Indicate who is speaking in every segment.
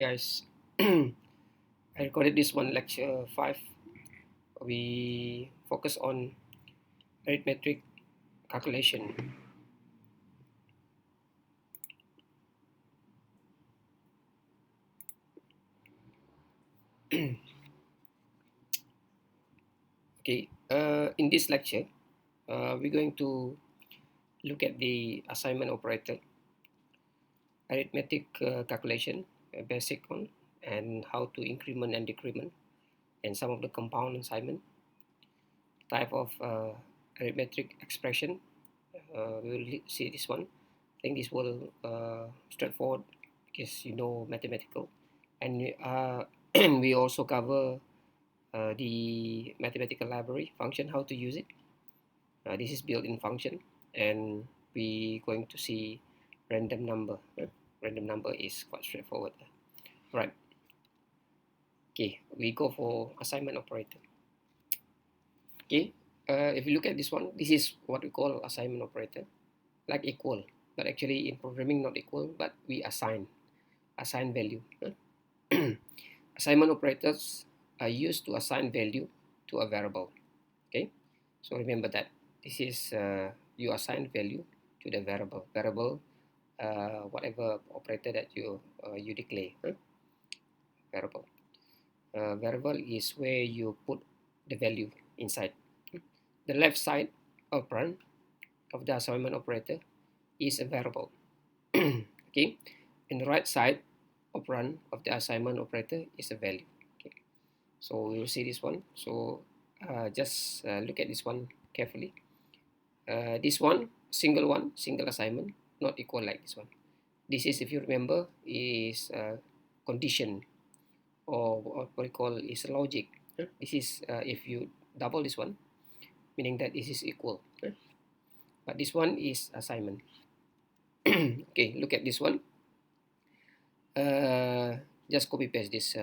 Speaker 1: Guys. I recorded this one lecture 5. We focus on arithmetic calculation. Okay, in this lecture, we're going to look at the assignment operator, arithmetic calculation, a basic one, and how to increment and decrement, and some of the compound assignment, type of arithmetic expression. We will see this one. I think this will straightforward because you know mathematical, and we also cover the mathematical library function, how to use it. This is built-in function, and we going to see random number. Random number is quite straightforward. Right. Okay, we go for assignment operator. Okay, if you look at this one, this is what we call assignment operator, like equal, but actually in programming not equal, but we assign value. Assignment operators are used to assign value to a variable. Okay, so remember that this is you assign value to the variable, whatever operator that you declare. Variable. Variable is where you put the value inside. The left side operand of the assignment operator is a variable. Okay, and the right side operand of the assignment operator is a value. Okay, so we will see this one. So just look at this one carefully. This one, single assignment, not equal like this one. This is, if you remember, is condition, or what we call is logic. This is if you double this one, meaning that this is equal. But this one is assignment. Okay, look at this one. Just copy paste this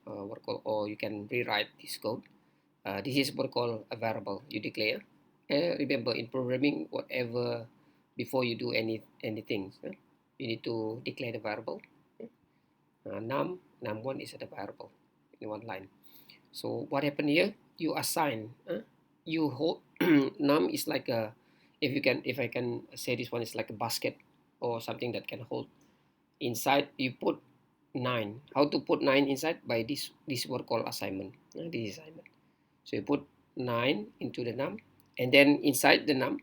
Speaker 1: what call, or you can rewrite this code. This is what called a variable you declare. Remember, in programming, whatever before you do anything, you need to declare the variable. Num1 is the variable in one line. So what happened here? You assign. You hold num is like a, if I can say, this one is like a basket or something that can hold. Inside you put 9. How to put 9 inside? By this word called assignment. This is assignment. So you put 9 into the num, and then inside the num,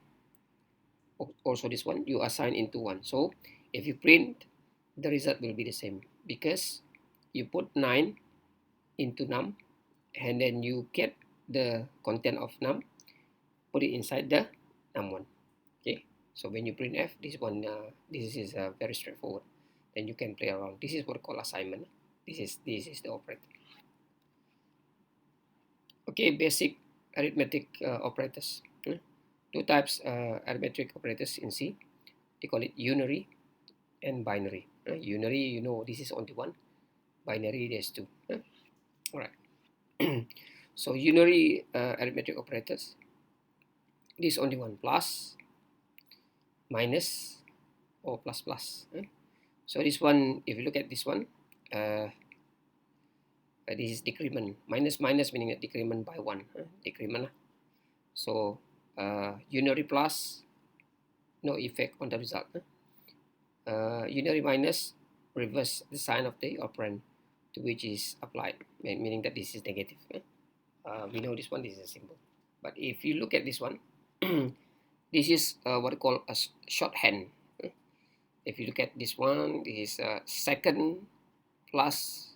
Speaker 1: also this one, you assign into 1. So if you print, the result will be the same, because you put 9 into num, and then you get the content of num, put it inside the num1. Okay, so when you print f, this one, this is very straightforward. Then you can play around. This is what we call assignment. This is the operator. Okay, basic arithmetic operators. Two types arithmetic operators in C. They call it unary and binary. Unary, you know, this is only one. Binary, there's two. All right. So unary arithmetic operators, this is only one: plus, minus, or plus plus. So this one, if you look at this one, this is decrement. Minus minus meaning a decrement by 1. Decrement. So unary plus, no effect on the result. Unary minus, reverse the sign of the operand to which is applied, meaning that this is negative. We know this one, this is a symbol. But if you look at this one, this is what we call a shorthand. If you look at this one, this is second plus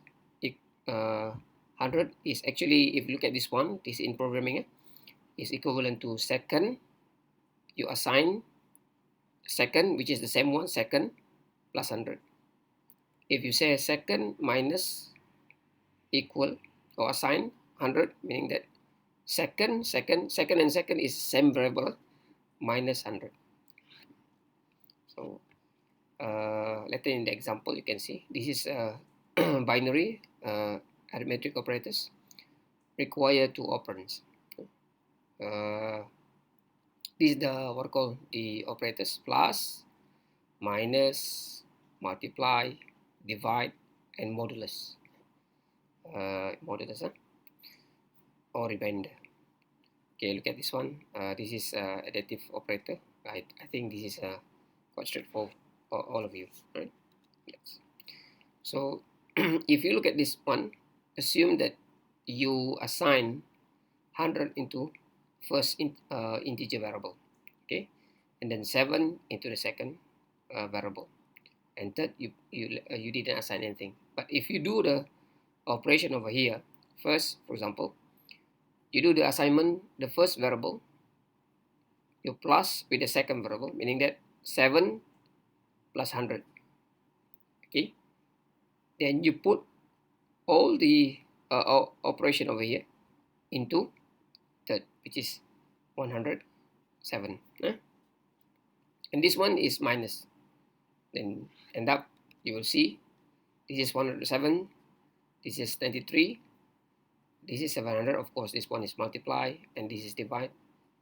Speaker 1: 100 is actually, if you look at this one, this in programming is equivalent to second. You assign second, which is the same one, second plus 100. If you say second minus equal or assign 100, meaning that second and second is same variable, minus 100. So later in the example, you can see this is binary arithmetic operators require two operands. This is the what we call the operators: plus, minus, multiply, divide, and modulus. Modulus or remainder. Okay, look at this one. This is additive operator. Right, I think this is quite straightforward for all of you, right? Yes. So if you look at this one, assume that you assign 100 into first integer variable, okay, and then 7 into the second variable, and third you didn't assign anything. But if you do the operation over here first, for example, you do the assignment, the first variable, you plus with the second variable, meaning that 7 plus 100, okay, then you put all the operation over here into third, which is 107, and this one is minus, then end up you will see this is 107, this is 93, this is 700. Of course, this one is multiply and this is divide,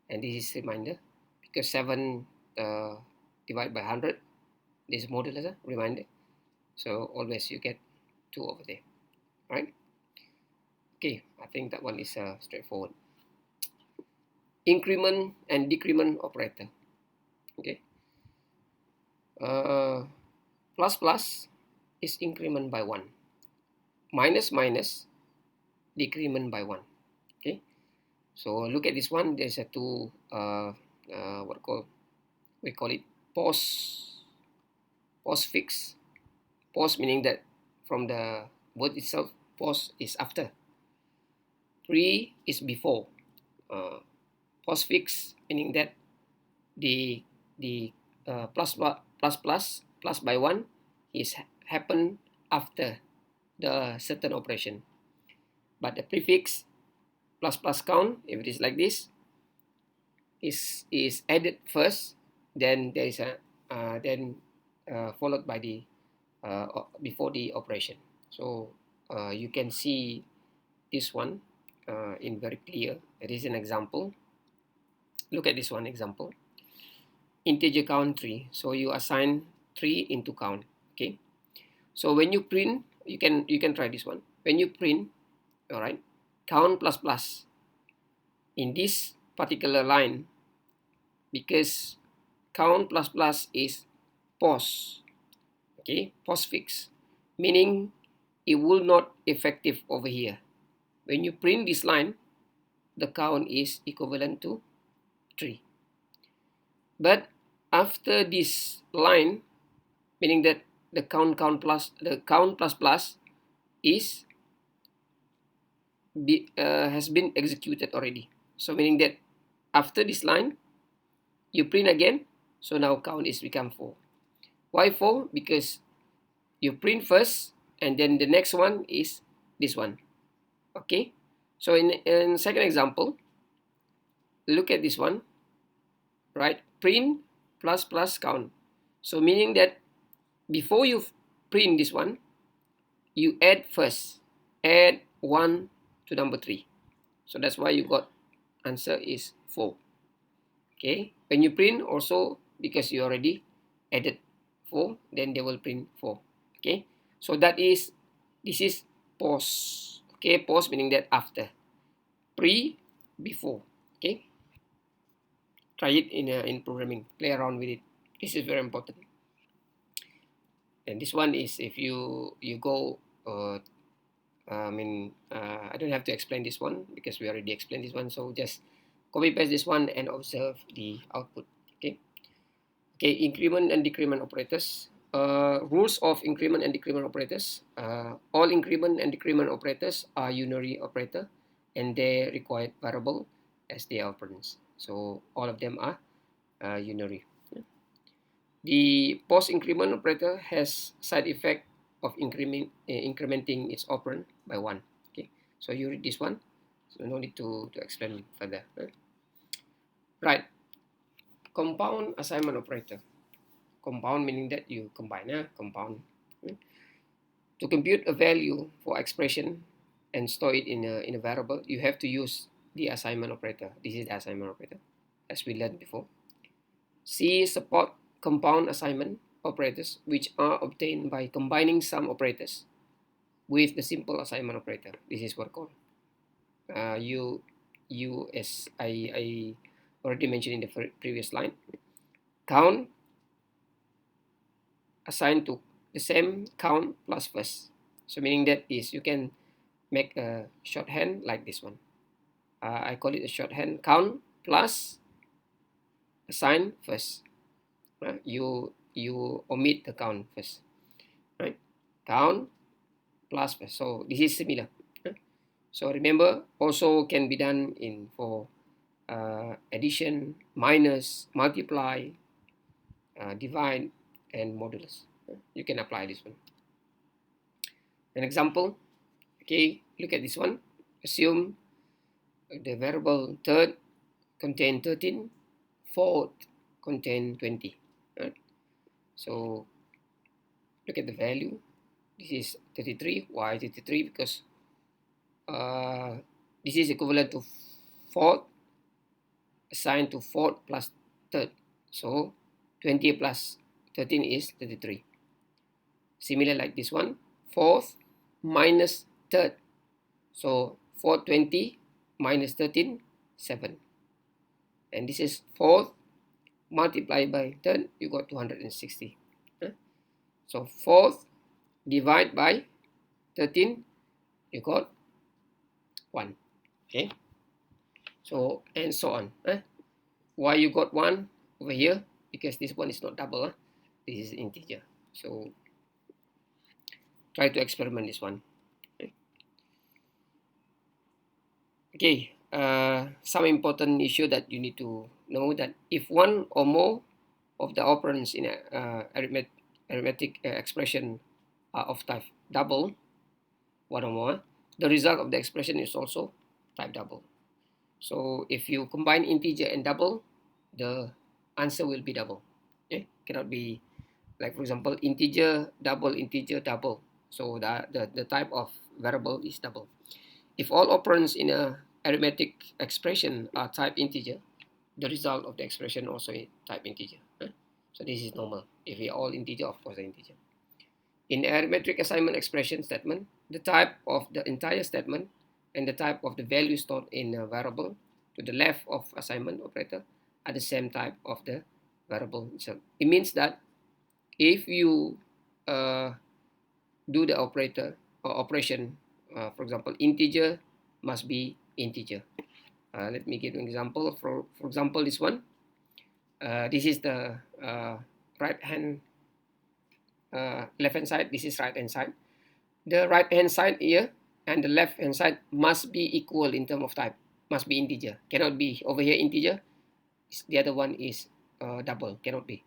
Speaker 1: and this is remainder, because 7 divided by 100, this is modulus, remainder. So always you get 2 over there, right? Okay, I think that one is straightforward. Increment and decrement operator. Okay. Plus plus is increment by 1. Minus minus decrement by 1. Okay. So look at this one. There's a two we call it postfix. Post meaning that from the word itself, post is after. Pre is before. Postfix meaning that the plus by 1 is happen after the certain operation, but the prefix plus count, if it is like this, is added first, then there is a followed by the before the operation. So you can see this one in very clear. It is an example. Look at this one example. Integer count 3. So you assign 3 into count. Okay. So when you print, you can try this one. When you print, all right, count plus plus in this particular line, because count plus plus is post. Okay, postfix, meaning it will not effective over here. When you print this line, the count is equivalent to 3. But after this line, meaning that the count plus plus is has been executed already. So meaning that after this line, you print again. So now count is become 4. Why 4? Because you print first, and then the next one is this one. Okay. So in second example, look at this one, right? Print plus count. So meaning that before you print this one, you add first, add 1 to number 3. So that's why you got answer is 4. Okay. When you print also, because you already added 4, then they will print 4. Okay. So this is post. Okay. Post meaning that after. Pre, before. Okay. Try it in programming. Play around with it. This is very important. And this one is if you go I don't have to explain this one because we already explained this one. So just copy paste this one and observe the output. Okay. Okay. Increment and decrement operators. Rules of increment and decrement operators. All increment and decrement operators are unary operator, and they require variable as their operands. So all of them are unary. The post increment operator has side effect of incrementing its operand by 1. Okay, so you read this one, so no need to explain further. Right. Compound assignment operator. Compound meaning that you combine. Compound. To compute a value for expression and store it in a variable, you have to use the assignment operator. This is the assignment operator, as we learned before. C support compound assignment operators, which are obtained by combining some operators. with the simple assignment operator. This is what called as I already mentioned in the previous line. Count assigned to the same count plus first. So meaning that is you can make a shorthand like this one. I call it a shorthand count plus assign first. You omit the count first, right? Count plus first. So this is similar. So remember, also can be done in for addition, minus, multiply, divide, and modulus. You can apply this one. An example, okay, look at this one. Assume the variable third contain 13, fourth contain 20. Right? So look at the value. This is 33. Why 33? Because this is equivalent to fourth assigned to fourth plus third. So 20 plus 13 is 33. Similar like this one, fourth minus third. So 420 minus 13, 7. And this is fourth multiplied by third, you got 260. So fourth divide by 13, you got 1. Okay. So and so on. Why you got 1 over here? Because this one is not double. This is integer. So try to experiment this one. Okay. Some important issue that you need to know that if one or more of the operands in a arithmetic expression are of type double, one or more, the result of the expression is also type double. So if you combine integer and double, the answer will be double. Okay? Cannot be like, for example, integer, double. So the type of variable is double. If all operands in a arithmetic expression are type integer, the result of the expression also is type integer. So this is normal. If we are all integer, of course, integer. In arithmetic assignment expression statement, the type of the entire statement and the type of the value stored in a variable to the left of assignment operator are the same type of the variable itself. It means that if you do the operator or operation, for example, integer must be integer. Let me give an example. For example, this one. This is the right hand, left hand side. This is right hand side. The right hand side here and the left hand side must be equal in terms of type. Must be integer. Cannot be over here integer. The other one is double. Cannot be.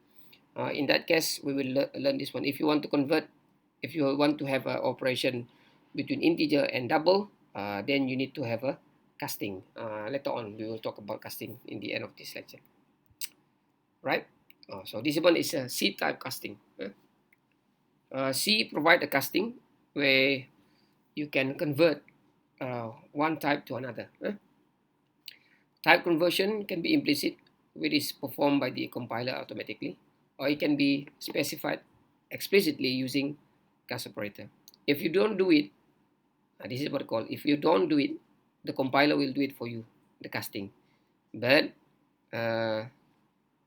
Speaker 1: In that case, we will learn this one. If you want to convert, if you want to have an operation between integer and double, then you need to have a casting. Later on, we will talk about casting in the end of this lecture. Right? So this one is a C-type casting. C provide a casting where you can convert one type to another. Type conversion can be implicit, which is performed by the compiler automatically, or it can be specified explicitly using cast operator. If you don't do it, this is what I call, if you don't do it, the compiler will do it for you, the casting. But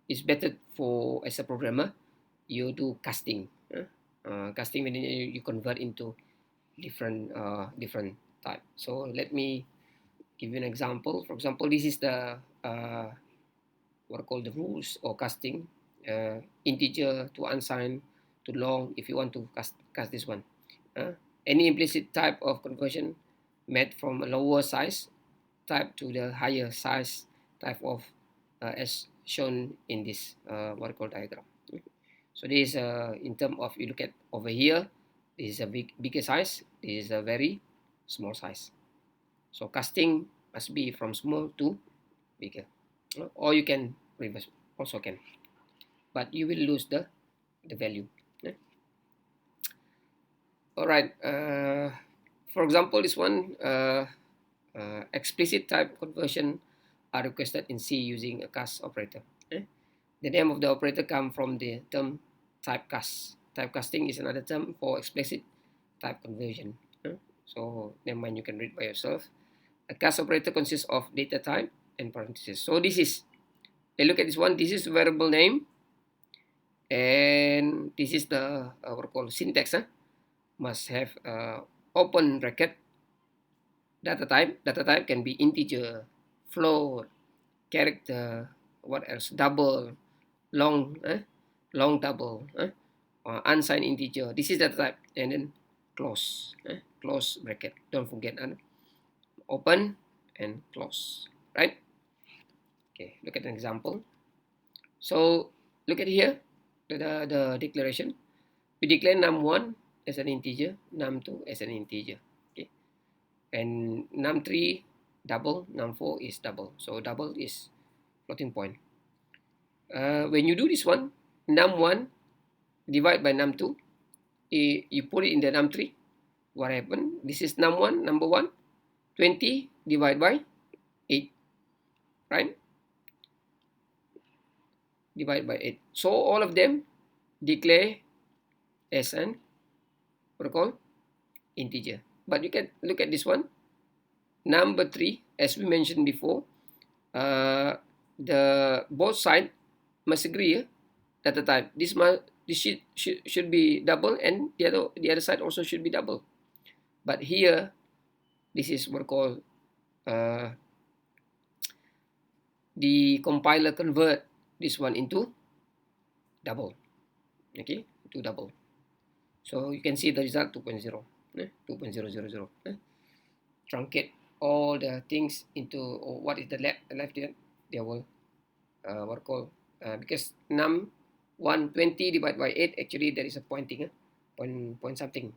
Speaker 1: it's better for, as a programmer, you do casting. Casting meaning you convert into different type. So let me give you an example. For example, this is the what I call the rules or casting. Integer to unsigned to long, if you want to cast this one. Any implicit type of conversion made from a lower size type to the higher size type of as shown in this what I call diagram. So this is in terms of, you look at over here, this is a bigger size, this is a very small size. So casting must be from small to bigger, or you can reverse also can, but you will lose the value. All right. For example, this one explicit type conversion are requested in C using a cast operator. The name of the operator comes from the term typecast. Typecasting is another term for explicit type conversion. So never mind, you can read by yourself. A cast operator consists of data type and parentheses. So this is, look at this one. This is variable name, and this is the what we call syntax. Must have open bracket data type. Data type can be integer, float, character, what else? Double, long, long double, or unsigned integer. This is data type, and then close, close bracket. Don't forget, open and close, right? Okay, look at an example. So look at here, the declaration. We declare num1 as an integer, num2 as an integer. Okay, and num3 double, num4 is double. So double is floating point. When you do this one, num1 divide by num2, you put it in the num3. What happened? This is num1, number 1, 20 divided by 8, right? Divide by 8. So all of them declare as an what call integer. But you can look at this one. Number 3, as we mentioned before, the both side must agree data type. This should be double, and the other side also should be double. But here, this is what called the compiler convert this one into double. Okay, to double. So you can see the result 2.0, 2.000. Truncate all the things into what is the left here. They will what called because num 120 divided by 8, actually there is a pointing, point something.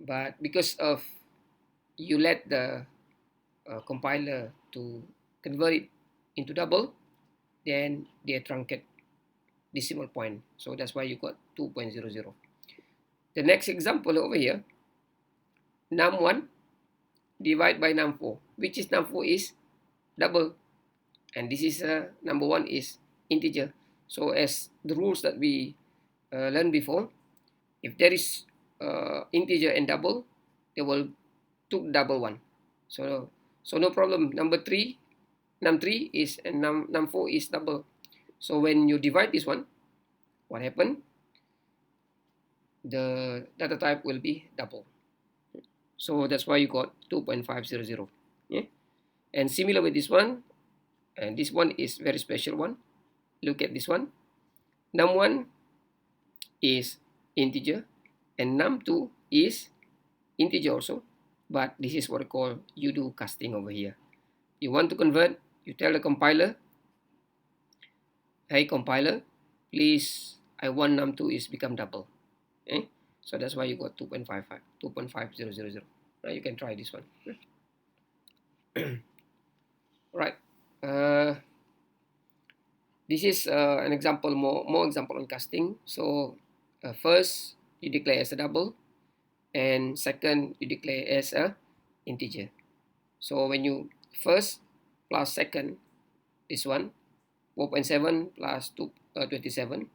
Speaker 1: But because of you let the compiler to convert it into double, then they truncate decimal point. So that's why you got 2.00. The next example over here, num1 divide by num4, which is num4 is double, and this is number 1 is integer. So as the rules that we learned before, if there is integer and double, they will took double one. So no problem. Num3 is and num4 is double. So when you divide this one, what happened? The data type will be double. So that's why you got 2.500. Yeah. And similar with this one, and this one is very special one. Look at this one. Num1 is integer, and num2 is integer also. But this is what I call you do casting over here. You want to convert, you tell the compiler, hey compiler, please, I want num2 is become double. Okay? So that's why you got 2.55, 2.5000. Now you can try this one. Right. This is an example, more example on casting. So first you declare as a double, and second you declare as a integer. So when you first plus second, this one 4.7 plus 27.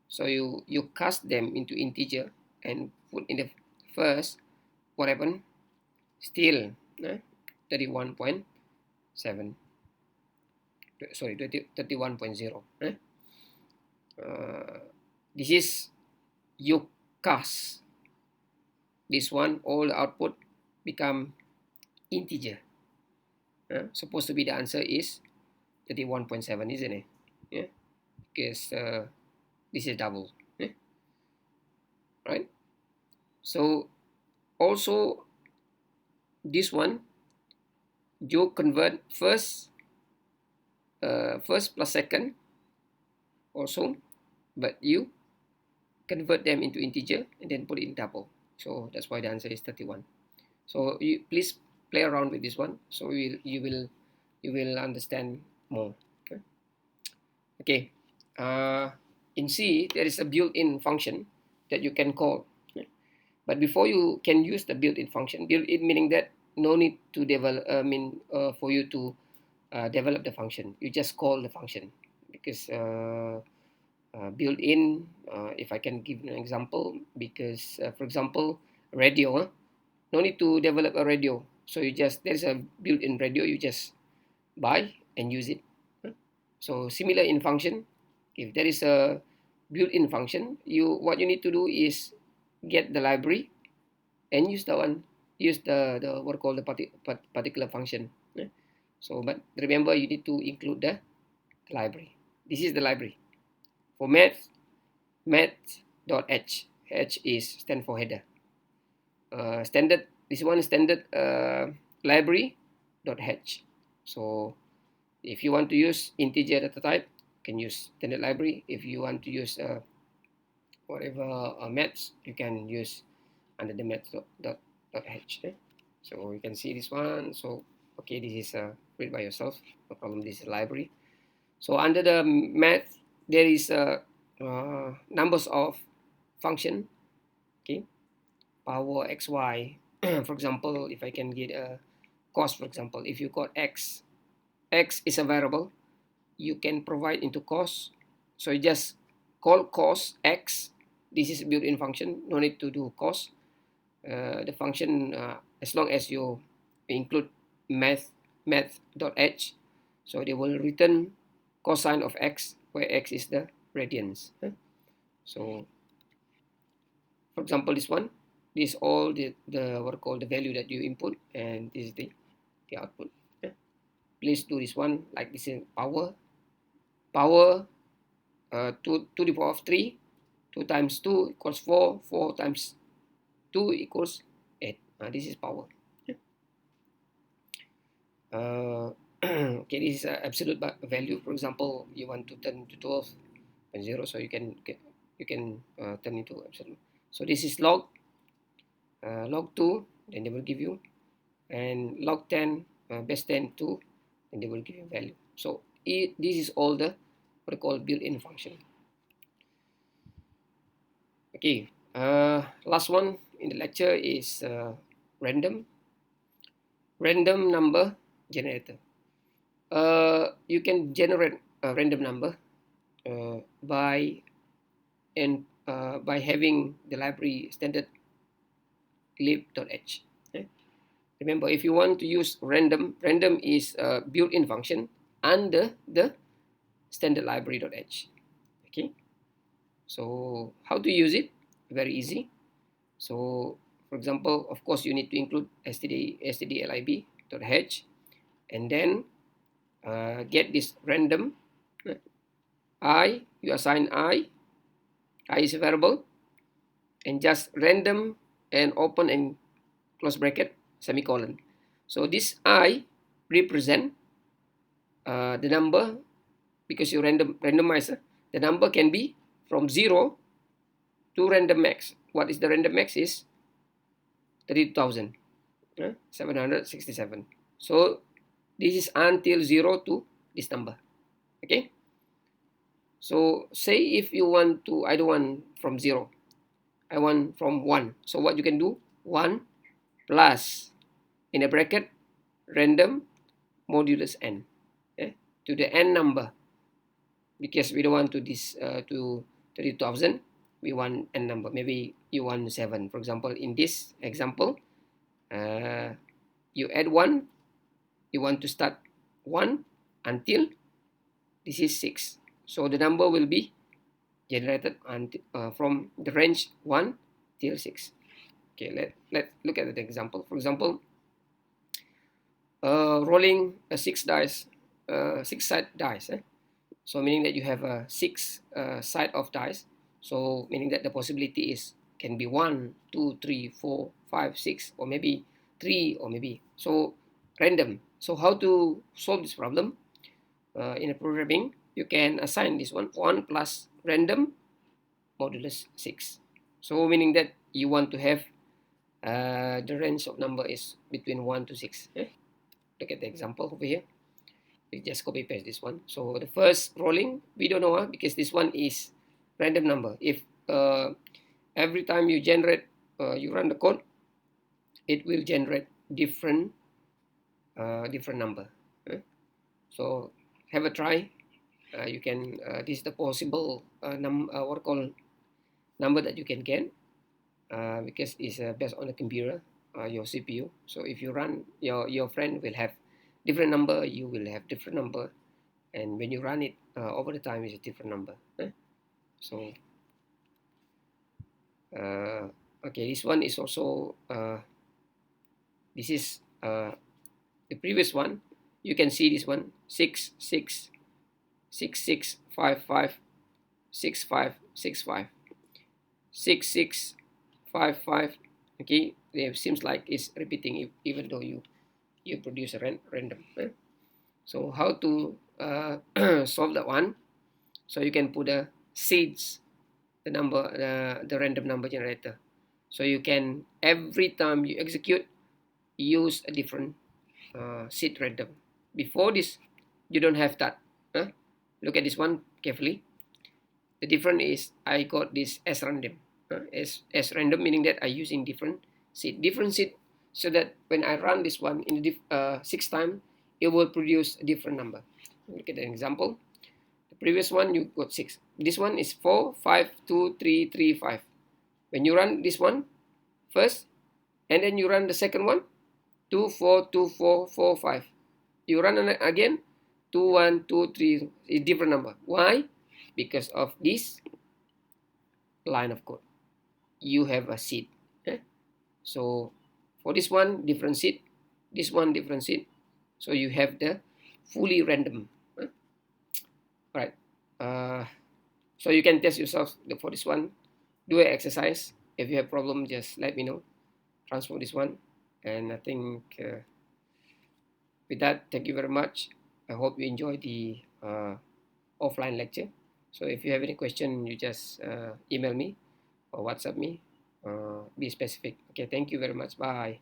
Speaker 1: So you cast them into integer and put in the first, what happened? Still 31.7. Sorry, 31.0. This is you cast this one, all the output become integer. Supposed to be the answer is 31.7, isn't it? Yeah, because this is double. Yeah? Right. So also this one you convert first plus second also, but you convert them into integer and then put it in double. So that's why the answer is 31. So you please play around with this one, so you will understand more. Okay. In C there is a built-in function that you can call, but before you can use the built-in function, built-in meaning that no need to develop. For you to develop the function, you just call the function, because built-in. If I can give an example, because for example, radio. no need to develop a radio. So you just, there's a built-in radio, you just buy and use it. So similar in function, if there is a built-in function, what you need to do is get the library and use the what called the particular function. So but remember, you need to include the library. This is the library for math.h. H is stand for header. Standard, this one is standard library.h. So if you want to use integer data type, you can use standard library. If you want to use whatever maths, you can use under the maths.h. So you can see this one. So okay, this is read by yourself, no problem. This is library. So under the math, there is numbers of function. Okay, power xy. For example, if I can get a cost, for example, if you got x is a variable, you can provide into cost. So you just call cost x. This is built-in function, no need to do cost. The function, as long as you include math.h, so they will return cosine of x, where x is the radians. So for example, this one, this all the what called the value that you input, and this is the output. Please do this one like this is power 2 to the power of 3, 2 times 2 equals 4, 4 times 2 equals 8. This is power. Okay, this is absolute value. For example, you want to turn to 12.0, so you can turn into absolute. So this is log 2, then they will give you, and log 10 base 10 2, and they will give you value. So this is all the what I call built-in function. Okay, last one in the lecture is random number generator. You can generate a random number by having the library standard lib.h. Remember, if you want to use random is a built-in function under the standard library.h. Okay, so how to use it? Very easy. So for example, of course, you need to include stdlib.h, and then get this random I, you assign I is a variable, and just random and open and close bracket semicolon. So this I represent the number, because you randomize, the number can be from 0 to random max. What is the random max is 32,767. So this is until 0 to this number. Okay, so say if you want to, I don't want from 0, I want from 1. So what you can do, 1 plus in a bracket random modulus n, to the n number, because we don't want to to 32,000, we want n number. Maybe you want 7, for example. In this example, you add 1, you want to start 1 until this is 6. So the number will be generated from the range 1 till 6. Okay, let's look at the example. For example, rolling a 6-side dice. So meaning that you have a 6 side of dice. So meaning that the possibility can be 1, 2, 3, 4, 5, 6, or maybe 3, or maybe so random. So how to solve this problem? In a programming, you can assign this one 1 plus random modulus 6. So meaning that you want to have the range of number is between 1 to 6. Look at the example over here. We just copy paste this one. So the first rolling, we don't know because this one is random number. If every time you generate, you run the code, it will generate different number. So have a try. You can this is the possible number that you can get because it's based on the computer. your CPU. So if you run, your friend will have different number, you will have different number, and when you run it over the time, is a different number. So okay, this one is also this is the previous one. You can see this one 6 6 6 6 5 5 6 5 6 5 6 6 5 5. Okay, it seems like it's repeating even though you produce a random. So how to solve that one? So you can put the seeds, the number, the random number generator. So you can, every time you execute, use a different seed random. Before this, you don't have that. Look at this one carefully. The difference is I got this as random. As random meaning that I using different seed, so that when I run this one in the 6 times, it will produce a different number. Look at an example. The previous one you got 6. This one is 4 5 2 3 3 5. When you run this one first, and then you run the second one, 2 4 2 4 4 5. You run again, 2 1 2 3, a different number. Why? Because of this line of code. You have a seed. So for this one, different seed. This one, different seed. So you have the fully random. Right. So you can test yourself for this one. Do an exercise. If you have problem, just let me know. Transfer this one. And I think with that, thank you very much. I hope you enjoy the offline lecture. So if you have any question, you just email me or WhatsApp me. Be specific. Okay, thank you very much. Bye.